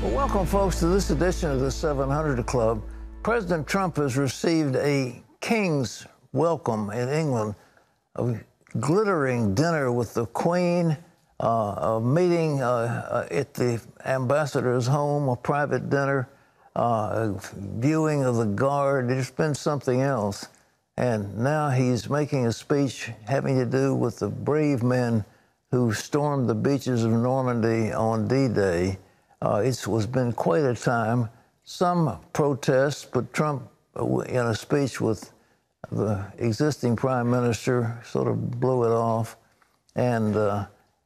Well, welcome, folks, to this edition of the 700 Club. President Trump has received a king's welcome in England, a glittering dinner with the Queen, a meeting at the ambassador's home, a private dinner, a viewing of the Guard. It's been something else. And now he's making a speech having to do with the brave men who stormed the beaches of Normandy on D-Day. It has been quite a time. Some protests, but Trump, in a speech with the existing prime minister, sort of blew it off. And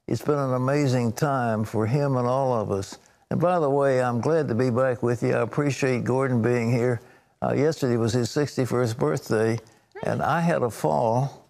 it's been an amazing time for him and all of us. And by the way, I'm glad to be back with you. I appreciate Gordon being here. Yesterday was his 61st birthday, and I had a fall.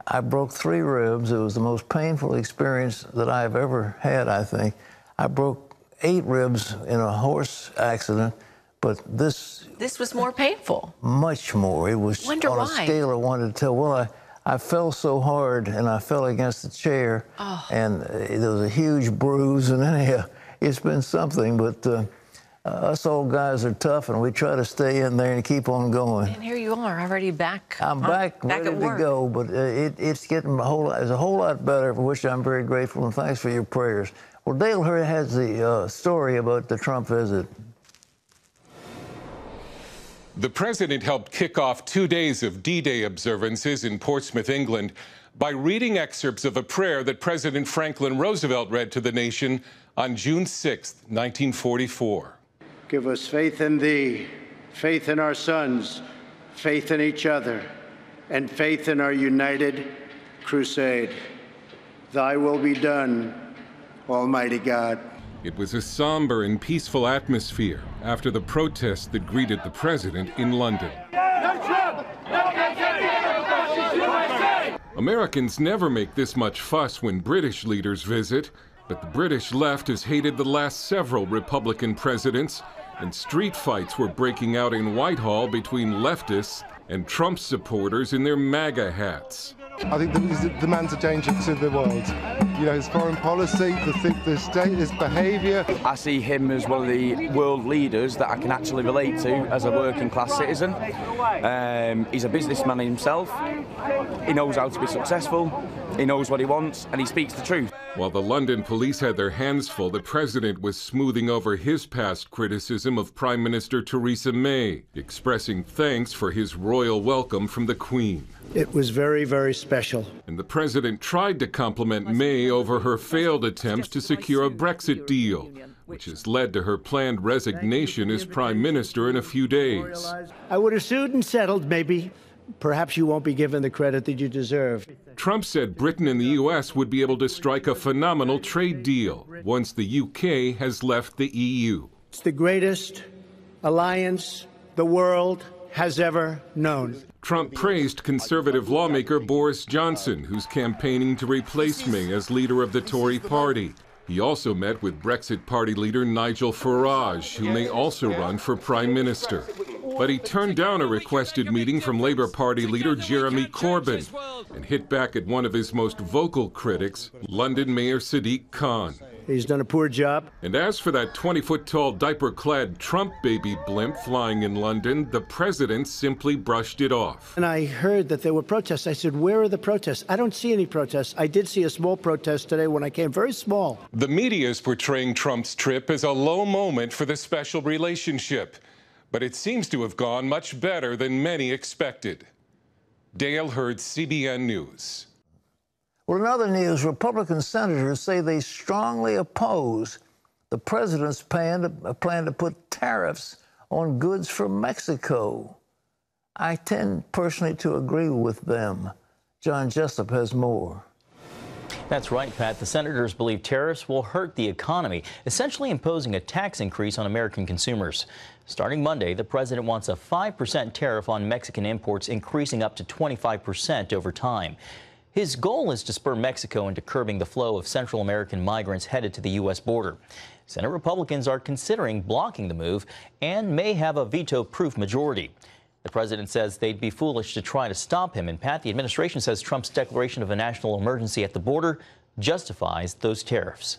I broke 3 ribs. It was the most painful experience that I've ever had, I think. I broke 8 ribs in a horse accident, but this was more painful. Much more. It was on a scale of 1 to 10. Well, I fell so hard, and I fell against the chair, and there was a huge bruise, and anyhow, it's been something, but us old guys are tough, and we try to stay in there and keep on going. And here you are, already back. I'm back ready to go, but it's getting a whole lot better, for which I'm very grateful, and thanks for your prayers. Well, Dale Hurd has the story about the Trump visit. The president helped kick off 2 days of D-Day observances in Portsmouth, England, by reading excerpts of a prayer that President Franklin Roosevelt read to the nation on June 6, 1944. Give us faith in thee, faith in our sons, faith in each other, and faith in our united crusade. Thy will be done, Almighty God. It was a somber and peaceful atmosphere after the protests that greeted the president in London. Americans never make this much fuss when British leaders visit, but the British left has hated the last several Republican presidents, and street fights were breaking out in Whitehall between leftists and Trump supporters in their MAGA hats. I think the man's a danger to the world. You know, his foreign policy, the state, his behaviour. I see him as one of the world leaders that I can actually relate to as a working class citizen. He's a businessman himself. He knows how to be successful. He knows what he wants, and he speaks the truth. While the London police had their hands full, the president was smoothing over his past criticism of Prime Minister Theresa May, expressing thanks for his royal welcome from the Queen. It was very, very special. And the president tried to compliment May over her failed attempts to secure a Brexit deal, which has led to her planned resignation as prime minister in a few days. I would have sued and settled, maybe. Perhaps you won't be given the credit that you deserve. Trump said Britain and the U.S. would be able to strike a phenomenal trade deal once the U.K. has left the EU. It's the greatest alliance the world has ever known. Trump praised conservative lawmaker Boris Johnson, who's campaigning to replace May as leader of the Tory party. He also met with Brexit Party leader Nigel Farage, who may also run for prime minister. But he turned down a requested meeting from Labour Party leader Jeremy Corbyn and hit back at one of his most vocal critics, London Mayor Sadiq Khan. He's done a poor job. And as for that 20-foot-tall diaper-clad Trump baby blimp flying in London, the president simply brushed it off. And I heard that there were protests. I said, where are the protests? I don't see any protests. I did see a small protest today when I came, very small. The media is portraying Trump's trip as a low moment for the special relationship, but it seems to have gone much better than many expected. Dale Hurd, CBN News. Well, in other news, Republican senators say they strongly oppose the president's plan to put tariffs on goods from Mexico. I tend personally to agree with them. John Jessup has more. That's right, Pat. The senators believe tariffs will hurt the economy, essentially imposing a tax increase on American consumers. Starting Monday, the president wants a 5% tariff on Mexican imports, increasing up to 25% over time. His goal is to spur Mexico into curbing the flow of Central American migrants headed to the U.S. border. Senate Republicans are considering blocking the move and may have a veto-proof majority. The president says they'd be foolish to try to stop him. And, Pat, the administration says Trump's declaration of a national emergency at the border justifies those tariffs.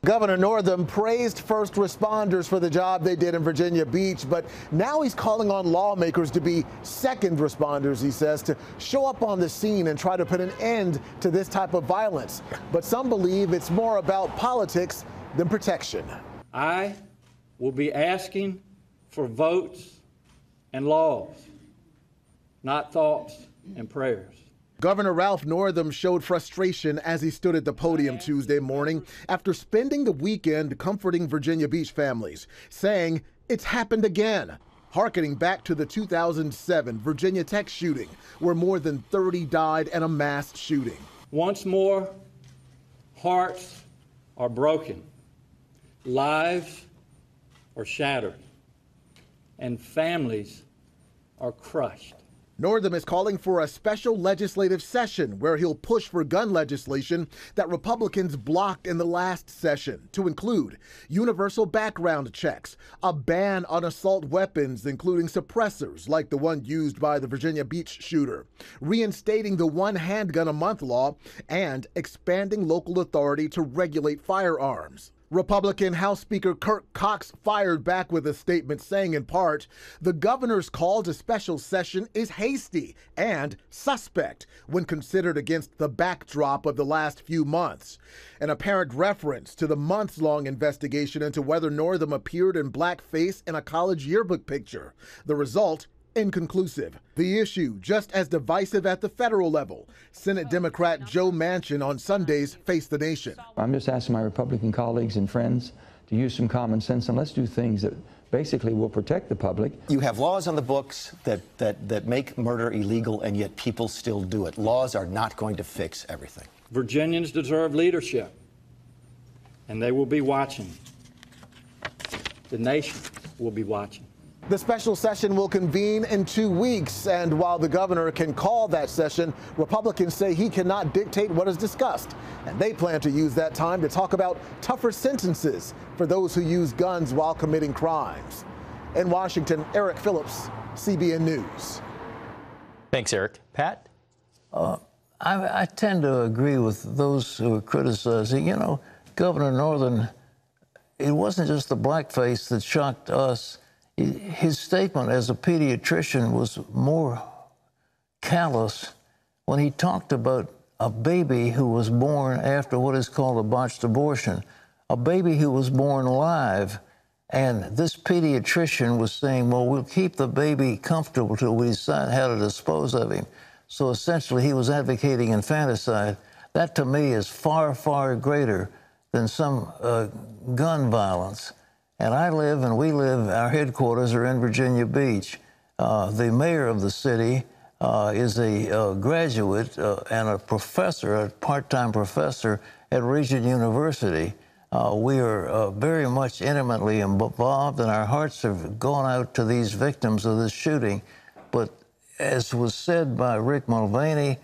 Governor Northam praised first responders for the job they did in Virginia Beach, but now he's calling on lawmakers to be second responders, he says, to show up on the scene and try to put an end to this type of violence. But some believe it's more about politics than protection. I will be asking for votes and laws, not thoughts and prayers. Governor Ralph Northam showed frustration as he stood at the podium Tuesday morning after spending the weekend comforting Virginia Beach families, saying it's happened again, hearkening back to the 2007 Virginia Tech shooting, where more than 30 died in a mass shooting. Once more, hearts are broken, lives are shattered, and families are crushed. Northam is calling for a special legislative session where he'll push for gun legislation that Republicans blocked in the last session, to include universal background checks, a ban on assault weapons, including suppressors like the one used by the Virginia Beach shooter, reinstating the one handgun a month law, and expanding local authority to regulate firearms. Republican House Speaker Kirk Cox fired back with a statement saying, in part, the governor's call to special session is hasty and suspect when considered against the backdrop of the last few months. An apparent reference to the months-long investigation into whether Northam appeared in blackface in a college yearbook picture. The result, inconclusive. The issue just as divisive at the federal level. Senate Democrat Joe Manchin on Sunday's Face the Nation. I'm just asking my Republican colleagues and friends to use some common sense and let's do things that basically will protect the public. You have laws on the books that make murder illegal, and yet people still do it. Laws are not going to fix everything. Virginians deserve leadership, and they will be watching. The nation will be watching. The special session will convene in 2 weeks, and while the governor can call that session, Republicans say he cannot dictate what is discussed, and they plan to use that time to talk about tougher sentences for those who use guns while committing crimes. In Washington, Eric Phillips, CBN News. Thanks, Eric. Pat? I tend to agree with those who are criticizing. You know, Governor Northam, it wasn't just the blackface that shocked us. His statement as a pediatrician was more callous when he talked about a baby who was born after what is called a botched abortion, a baby who was born live. And this pediatrician was saying, well, we'll keep the baby comfortable till we decide how to dispose of him. So essentially, he was advocating infanticide. That, to me, is far, far greater than some gun violence. And I live, and we live, our headquarters are in Virginia Beach. The mayor of the city is a graduate and a professor, a part-time professor at Regent University. We are very much intimately involved, and our hearts have gone out to these victims of this shooting. But as was said by Rick Mulvaney,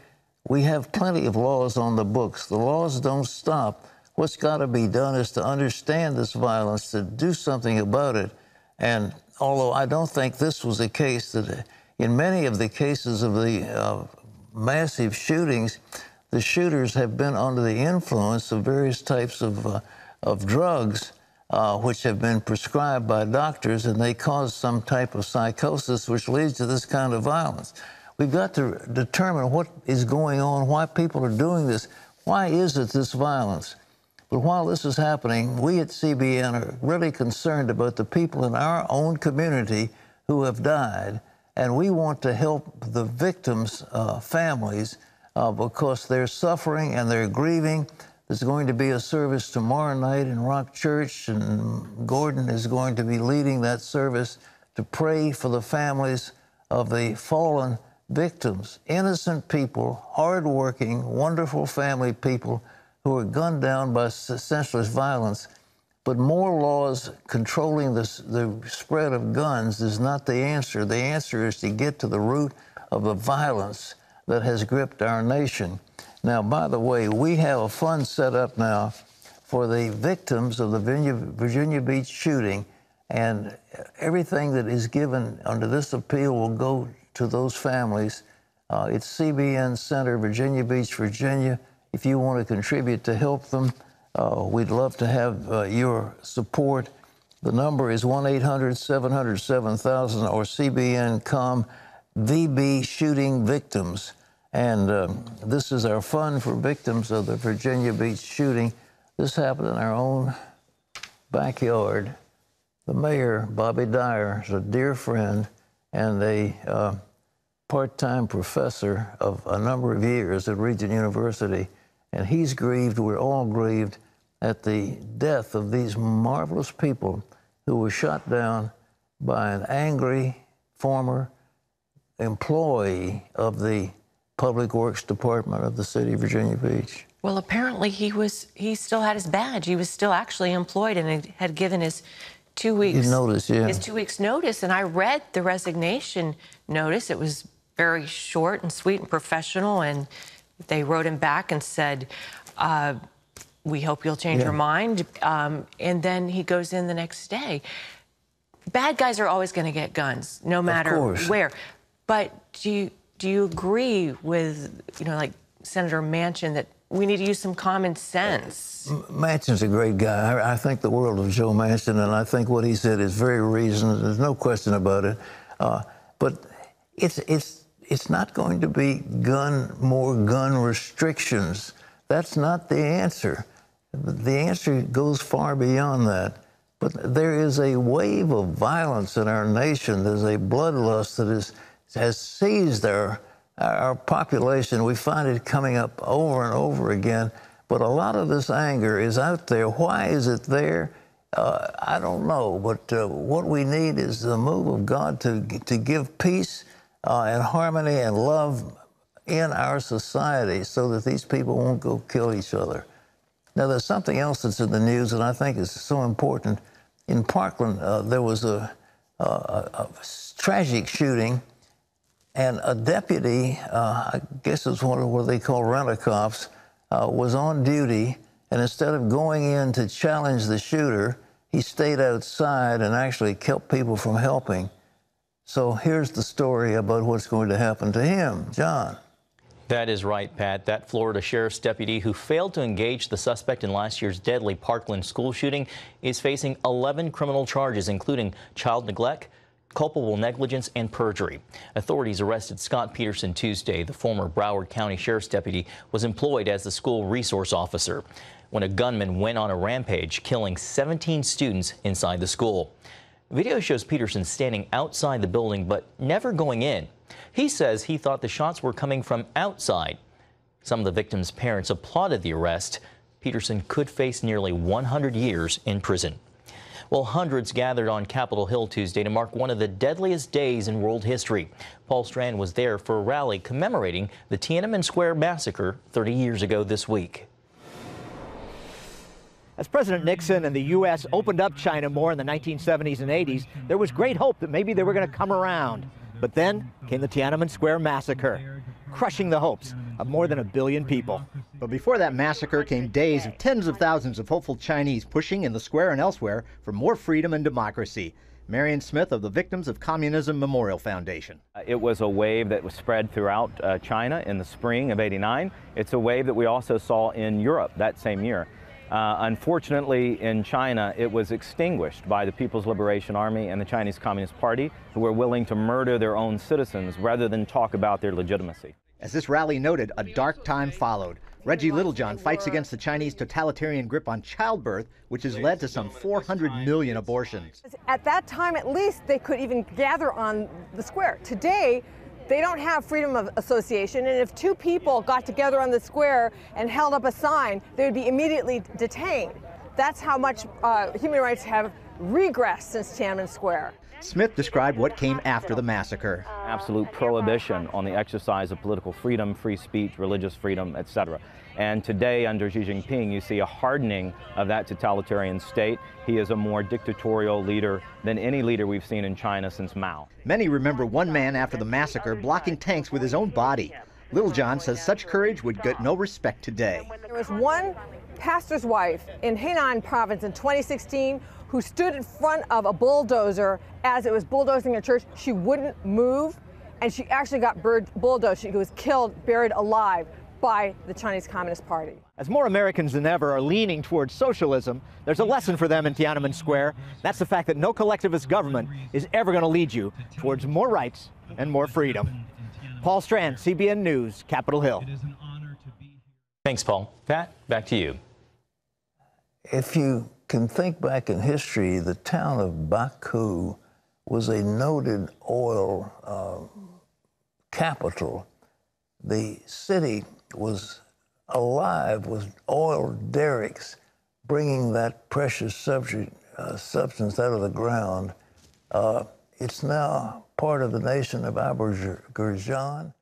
we have plenty of laws on the books. The laws don't stop. What's got to be done is to understand this violence, to do something about it. And although I don't think this was a case that, in many of the cases of the massive shootings, the shooters have been under the influence of various types of drugs, which have been prescribed by doctors, and they cause some type of psychosis, which leads to this kind of violence. We've got to determine what is going on, why people are doing this. Why is it this violence? But while this is happening, we at CBN are really concerned about the people in our own community who have died, and we want to help the victims' families because they're suffering and they're grieving. There's going to be a service tomorrow night in Rock Church, and Gordon is going to be leading that service to pray for the families of the fallen victims, innocent people, hardworking, wonderful family people who are gunned down by senseless violence. But more laws controlling the spread of guns is not the answer. The answer is to get to the root of the violence that has gripped our nation. Now, by the way, we have a fund set up now for the victims of the Virginia Beach shooting, and everything that is given under this appeal will go to those families. It's CBN Center, Virginia Beach, Virginia. If you want to contribute to help them, We'd love to have your support. The number is 1-800-700-7000 or CBN.com, VB Shooting Victims. And this is our fund for victims of the Virginia Beach shooting. This happened in our own backyard. The mayor, Bobby Dyer, is a dear friend and a part-time professor of a number of years at Regent University. And he's grieved, we're all grieved, at the death of these marvelous people who were shot down by an angry former employee of the Public Works Department of the city of Virginia Beach. Well, apparently he still had his badge. He was still actually employed and had given his 2 weeks notice, yeah. His 2 weeks notice. And I read the resignation notice. It was very short and sweet and professional. And they wrote him back and said, we hope you'll change your mind. And then he goes in the next day. Bad guys are always going to get guns, no matter where. But do you agree with, like Senator Manchin, that we need to use some common sense? Manchin's a great guy. I think the world of Joe Manchin, and I think what he said is very reasonable. There's no question about it. But it's not going to be more gun restrictions. That's not the answer. The answer goes far beyond that. But there is a wave of violence in our nation. There's a bloodlust that has seized our population. We find it coming up over and over again. But a lot of this anger is out there. Why is it there? I don't know. But what we need is the move of God to give peace and harmony and love in our society so that these people won't go kill each other. Now, there's something else that's in the news that I think is so important. In Parkland, there was a tragic shooting, and a deputy, I guess it's one of what they call rent-a-cops, was on duty, and instead of going in to challenge the shooter, he stayed outside and actually kept people from helping. So here's the story about what's going to happen to him. John. That is right, Pat. That Florida sheriff's deputy who failed to engage the suspect in last year's deadly Parkland school shooting is facing 11 criminal charges, including child neglect, culpable negligence, and perjury. Authorities arrested Scott Peterson Tuesday. The former Broward County Sheriff's deputy was employed as the school resource officer when a gunman went on a rampage, killing 17 students inside the school. Video shows Peterson standing outside the building but never going in. He says he thought the shots were coming from outside. Some of the victims' parents applauded the arrest. Peterson could face nearly 100 years in prison. Well, hundreds gathered on Capitol Hill Tuesday to mark one of the deadliest days in world history. Paul Strand was there for a rally commemorating the Tiananmen Square massacre 30 years ago this week. As President Nixon and the U.S. opened up China more in the 1970s and 80s, there was great hope that maybe they were going to come around. But then came the Tiananmen Square massacre, crushing the hopes of more than 1 billion people. But before that massacre came days of tens of thousands of hopeful Chinese pushing in the square and elsewhere for more freedom and democracy. Marion Smith of the Victims of Communism Memorial Foundation. It was a wave that was spread throughout China in the spring of '89. It's a wave that we also saw in Europe that same year. Unfortunately, in China, it was extinguished by the People's Liberation Army and the Chinese Communist Party, who were willing to murder their own citizens rather than talk about their legitimacy. As this rally noted, a dark time followed. Reggie Littlejohn fights against the Chinese totalitarian grip on childbirth, which has led to some 400 million abortions. At that time, at least, they could even gather on the square. Today, they don't have freedom of association, and if two people got together on the square and held up a sign, they would be immediately detained. That's how much human rights have regressed since Tiananmen Square. Smith described what came after the massacre. Absolute prohibition on the exercise of political freedom, free speech, religious freedom, etc. And today, under Xi Jinping, you see a hardening of that totalitarian state. He is a more dictatorial leader than any leader we've seen in China since Mao. Many remember one man after the massacre blocking tanks with his own body. Littlejohn says such courage would get no respect today. There was one pastor's wife in Henan province in 2016 who stood in front of a bulldozer as it was bulldozing a church. She wouldn't move, and she actually got bulldozed. She was killed, buried alive. by the Chinese Communist Party. As more Americans than ever are leaning towards socialism, there's a lesson for them in Tiananmen Square. That's the fact that no collectivist government is ever going to lead you towards more rights and more freedom. Paul Strand, CBN News, Capitol Hill. Thanks, Paul. Pat, back to you. If you can think back in history, the town of Baku was a noted oil capital. The city was alive with oil derricks bringing that precious substance out of the ground. It's now part of the nation of Azerbaijan.